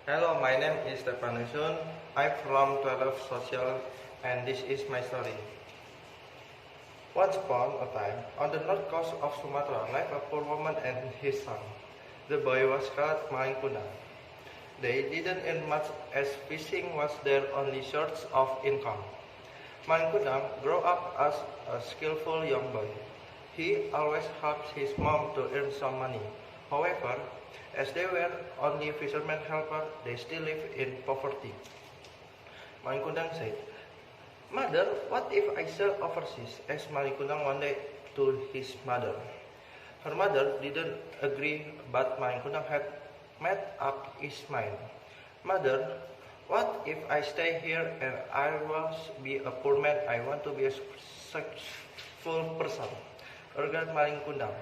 Hello, my name is Stepanusun. I'm from 12 Social and this is my story. Once upon a time, on the north coast of Sumatra lived a poor woman and his son. The boy was called Maingkuna. They didn't earn much as fishing was their only source of income. Maingkuna grew up as a skillful young boy. He always helped his mom to earn some money. However, as they were only fishermen helper, they still lived in poverty. Maingkundang said, "Mother, what if I sell overseas?" asked Maingkundang one day to his mother. Her mother didn't agree, but Maingkundang had made up his mind. "Mother, what if I stay here and I will be a poor man? I want to be a successful person," urged Maingkundang.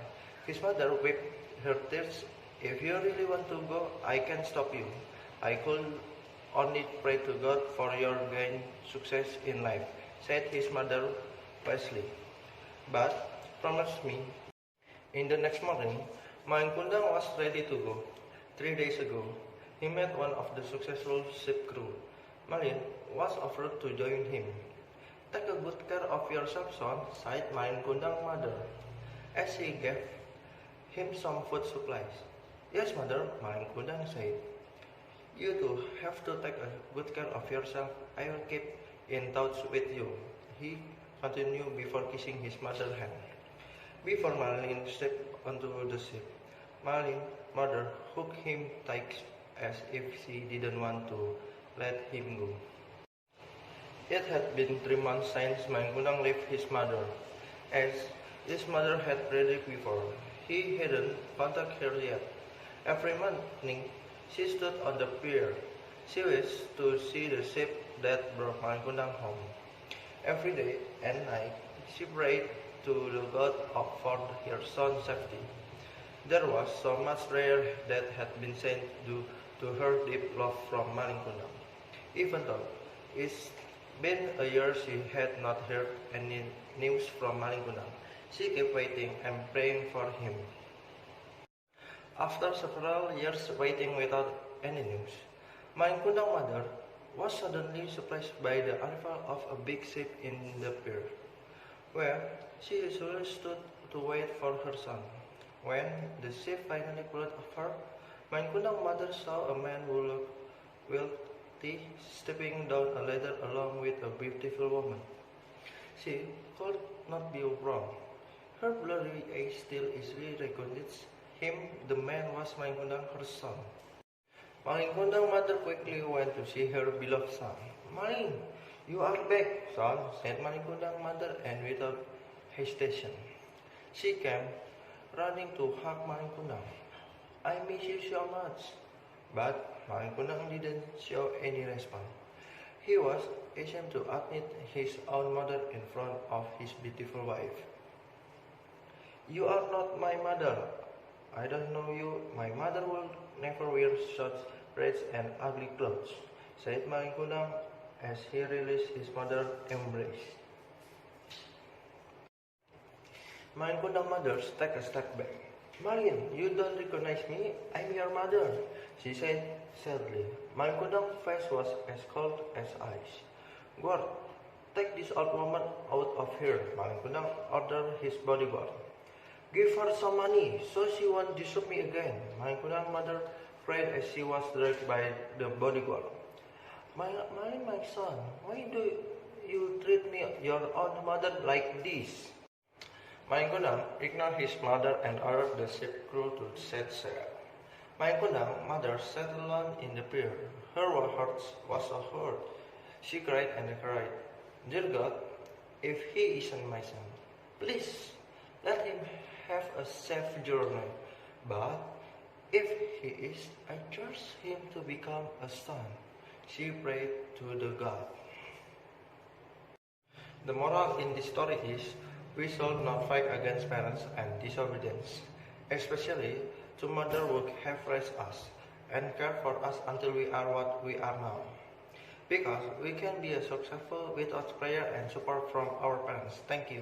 His mother wept her tears. "If you really want to go, I can stop you. I could only pray to God for your gain success in life," said his mother wisely. "But promise me." In the next morning, Maingkundang was ready to go. 3 days ago, he met one of the successful ship crew. Malin was offered to join him. "Take a good care of yourself, son," sighed Maingkundang's mother, as she gave him some food supplies. "Yes, mother," Maingkundang said. "You too have to take a good care of yourself. I will keep in touch with you," he continued before kissing his mother's hand. Before Malin stepped onto the ship, Malin's mother hooked him tight as if she didn't want to let him go. It had been 3 months since Maingkundang left his mother. As his mother had prayed before, he hadn't contacted her yet. Every morning, she stood on the pier. She wished to see the ship that brought Maingkundang home. Every day and night, she prayed to the God for her son's safety. There was so much prayer that had been sent due to her deep love from Maingkundang. Even though it's been a year she had not heard any news from Maingkundang, she kept waiting and praying for him. After several years waiting without any news, Maingkundang's mother was suddenly surprised by the arrival of a big ship in the pier, where she usually stood to wait for her son. When the ship finally pulled over, Maingkundang's mother saw a man who looked wealthy stepping down a ladder along with a beautiful woman. She could not be wrong. Her blurry eyes still easily recognized him. The man was Maingkundang, her son. Maingkundang's mother quickly went to see her beloved son. "Maling, you are back, son," said Maingkundang's mother, and without hesitation, she came running to hug Maingkundang. "I miss you so much." But Maingkundang didn't show any response. He was ashamed to admit his own mother in front of his beautiful wife. "You are not my mother. I don't know you. My mother will never wear such ragged and ugly clothes," said Maingkundang as he released his mother's embrace. Maingkundang's mother took a step back. "Malin, you don't recognize me? I'm your mother," she said sadly. Maingkundang's face was as cold as ice. "Guard, take this old woman out of here," Maingkundang ordered his bodyguard. "Give her some money so she won't disturb me again," Maingkundang's mother cried as she was dragged by the bodyguard. My son, why do you treat me, your own mother, like this?" Maingkundang ignored his mother and ordered the ship crew to set sail. Maingkundang's mother sat alone in the pier. Her heart was so hurt. She cried and cried, "Dear God, if he isn't my son, please let him have a safe journey. But if he is, I trust him to become a son," she prayed to the God. The moral in this story is, we should not fight against parents and disobedience, especially to mother who have raised us and care for us until we are what we are now. Because we can be successful without prayer and support from our parents. Thank you.